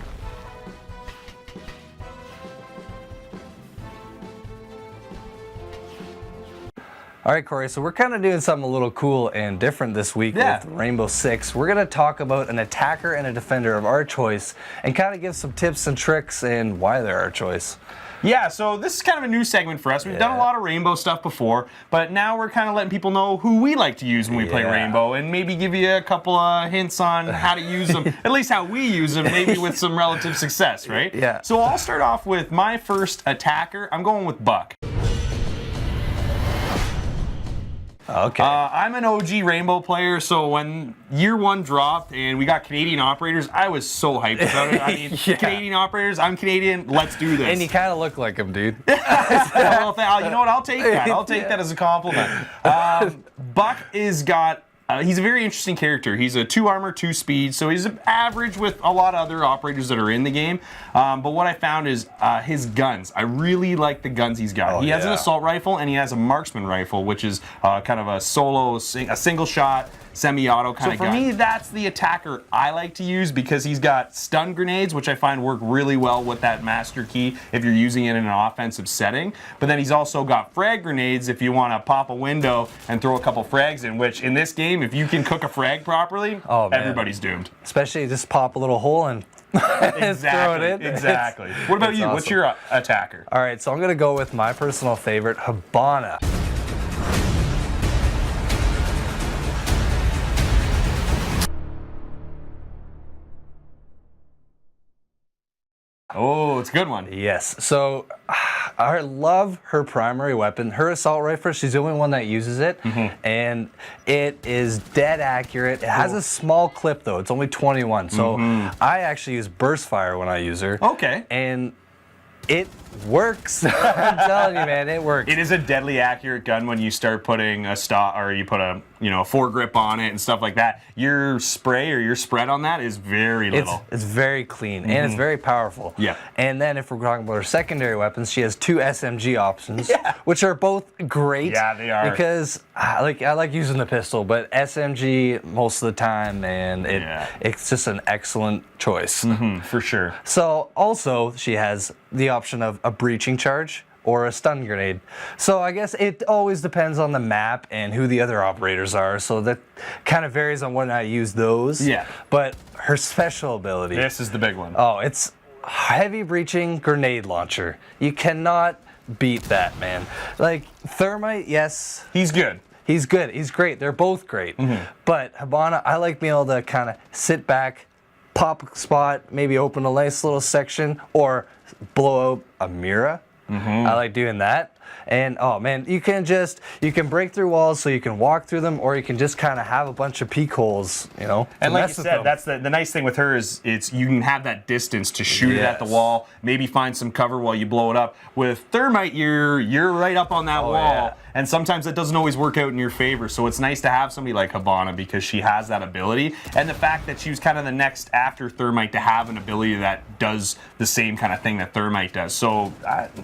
All right, Corey, so we're kind of doing something a little cool and different this week with Rainbow Six. We're going to talk about an attacker and a defender of our choice and kind of give some tips and tricks and why they're our choice. Yeah, so this is kind of a new segment for us. We've done a lot of Rainbow stuff before, but now we're kind of letting people know who we like to use when we play Rainbow, and maybe give you a couple of hints on how to use them, at least how we use them, maybe with some relative success, right? Yeah. So I'll start off with my first attacker. I'm going with Buck. Okay. I'm an OG Rainbow player, so when year 1 dropped and we got Canadian operators, I was so hyped about it. I mean, Canadian operators, I'm Canadian, let's do this. And you kind of look like him, dude. Well, you know what? I'll take that. I'll take that as a compliment. Buck is got. He's a very interesting character. He's a 2 armor, 2 speed, so he's average with a lot of other operators that are in the game. But what I found is his guns. I really like the guns he's got. He has an assault rifle and he has a marksman rifle, which is kind of a solo, a single shot, semi-auto kind of gun. So for me, that's the attacker I like to use because he's got stun grenades, which I find work really well with that master key if you're using it in an offensive setting. But then he's also got frag grenades if you want to pop a window and throw a couple frags in, which in this game, if you can cook a frag properly, everybody's doomed. Especially just pop a little hole and throw it in. Exactly. What about you? Awesome. What's your attacker? All right, so I'm going to go with my personal favorite, Hibana. Oh, it's a good one. Yes. So I love her primary weapon. Her assault rifle, she's the only one that uses it. And it is dead accurate. It has a small clip, though. It's only 21. So I actually use burst fire when I use her. Okay. And it works. I'm telling you, man, it works. It is a deadly accurate gun when you start putting a stop, or you put a foregrip on it and stuff like that. Your spray or your spread on that is very little. It's very clean and it's very powerful. Yeah. And then if we're talking about her secondary weapons, she has 2 SMG options, which are both great. Yeah, they are. Because I like using the pistol, but SMG most of the time, and it's just an excellent choice. For sure. So also she has the option of a breaching charge or a stun grenade. So I guess it always depends on the map and who the other operators are. So that kind of varies on when I use those. Yeah. But her special ability. This is the big one. Oh, it's heavy breaching grenade launcher. You cannot beat that, man. Like Thermite, yes. He's good. He's good. He's great. They're both great. But Hibana, I like being able to kind of sit back, pop a spot, maybe open a nice little section, or blow out a Mira. I like doing that. And oh man, you can break through walls so you can walk through them, or you can just kind of have a bunch of peek holes, And like you said, that's the nice thing with her is you can have that distance to shoot it at the wall, maybe find some cover while you blow it up. With Thermite, you're right up on that wall, and sometimes that doesn't always work out in your favor. So it's nice to have somebody like Hibana because she has that ability, and the fact that she was kind of the next after Thermite to have an ability that does the same kind of thing that Thermite does. So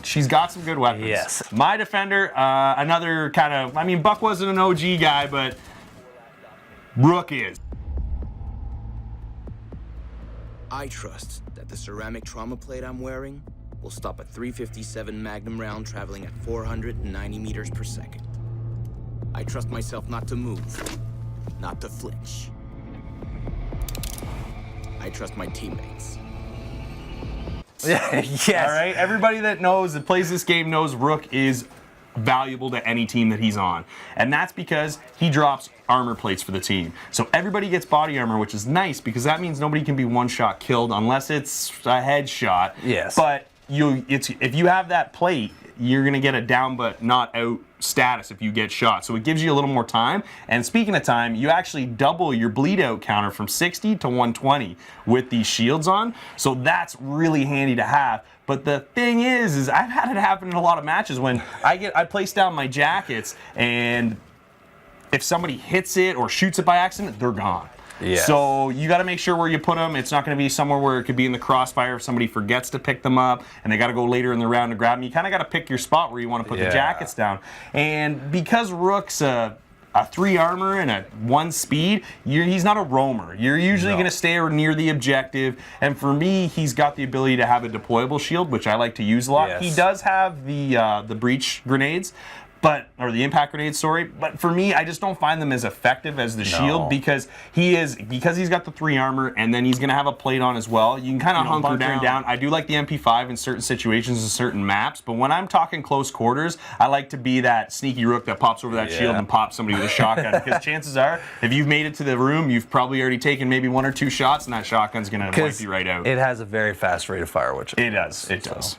she's got some good weapons. Yes. My defender, another kind of, I mean, Buck wasn't an OG guy, but Rook is. I trust that the ceramic trauma plate I'm wearing will stop a .357 Magnum round traveling at 490 meters per second. I trust myself not to move, not to flinch. I trust my teammates. Yes. All right, everybody that plays this game knows Rook is valuable to any team that he's on. And that's because he drops armor plates for the team. So everybody gets body armor, which is nice because that means nobody can be one-shot killed unless it's a headshot. Yes. But if you have that plate, you're going to get a down but not out status if you get shot. So it gives you a little more time. And speaking of time, you actually double your bleed out counter from 60 to 120 with these shields on. So that's really handy to have. But the thing is I've had it happen in a lot of matches when I place down my jackets, and if somebody hits it or shoots it by accident, they're gone. Yes. So you got to make sure where you put them. It's not going to be somewhere where it could be in the crossfire if somebody forgets to pick them up and they got to go later in the round to grab them. You kind of got to pick your spot where you want to put the jackets down. And because Rook's a 3 armor and a 1 speed, he's not a roamer. You're usually going to stay near the objective. And for me, he's got the ability to have a deployable shield, which I like to use a lot. Yes. He does have the breach grenades. Or the impact grenades, sorry. But for me, I just don't find them as effective as the shield because he's got the 3 armor and then he's going to have a plate on as well. You can kind of hunker down. I do like the MP5 in certain situations and certain maps, but when I'm talking close quarters, I like to be that sneaky Rook that pops over that shield and pops somebody with a shotgun, because chances are, if you've made it to the room, you've probably already taken maybe 1 or 2 shots, and that shotgun's going to wipe you right out. It has a very fast rate of fire, which it does. It does.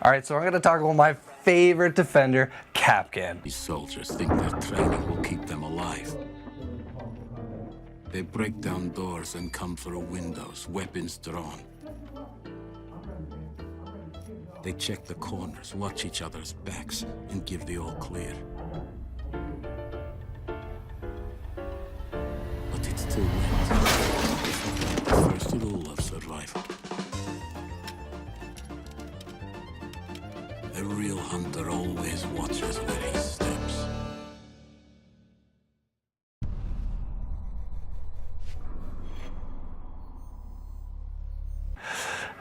All right, so I'm going to talk about my favorite defender, Kapkan. These soldiers think their training will keep them alive. They break down doors and come through windows, weapons drawn. They check the corners, watch each other's backs, and give the all clear. But it's too late. The first rule of survival. The real hunter always watches where he steps.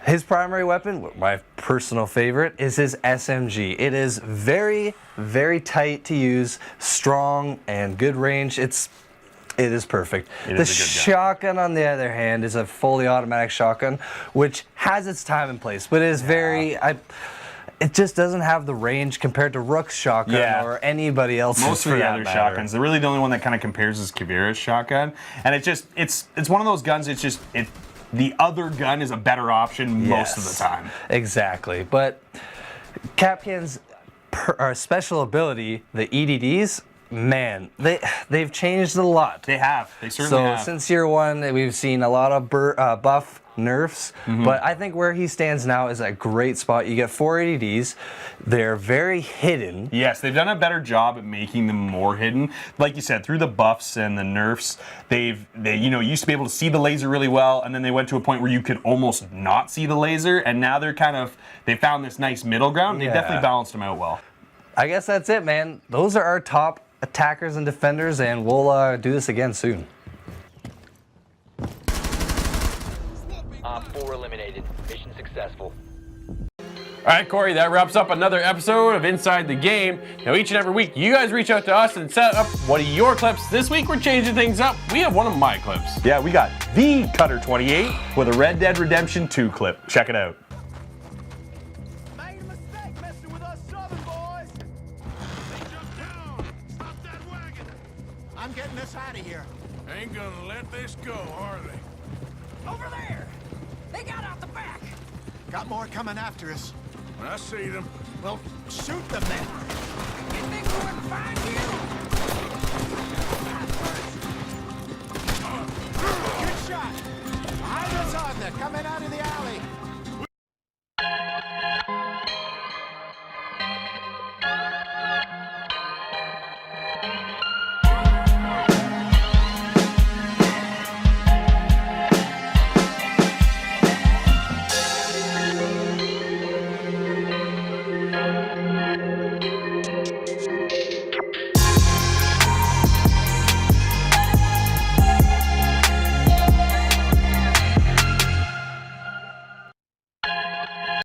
His primary weapon, my personal favorite, is his SMG. It is very, very tight to use, strong, and good range. It is perfect. The shotgun, on the other hand, is a fully automatic shotgun, which has its time and place, but it is it just doesn't have the range compared to Rook's shotgun or anybody else's. Most of the other shotguns, they're really the only one that kind of compares is Kavira's shotgun, and it's one of those guns. The other gun is a better option most of the time. Exactly, but Kapkan's special ability, the EDDs, man, they've changed a lot. They have. They certainly have. So since year 1, we've seen a lot of buff nerfs, but I think where he stands now is a great spot. You get 4 ADDs. They're very hidden. Yes, they've done a better job at making them more hidden. Like you said, through the buffs and the nerfs, they used to be able to see the laser really well, and then they went to a point where you could almost not see the laser, and now they found this nice middle ground. They definitely balanced them out well. I guess that's it, man. Those are our top attackers and defenders, and we'll do this again soon. Op 4 eliminated. Mission successful. All right, Corey, that wraps up another episode of Inside the Game. Now, each and every week, you guys reach out to us and set up one of your clips. This week, we're changing things up. We have one of my clips. Yeah, we got the Cutter 28 with a Red Dead Redemption 2 clip. Check it out. Made a mistake messing with us Southern boys. They jumped down. Stop that wagon. I'm getting us out of here. Ain't gonna let this go, are they? Over there! They got out the back! Got more coming after us. I see them. Well, shoot them then. You think we wouldn't find you? Good shot. Behind us on, they're coming out of the alley.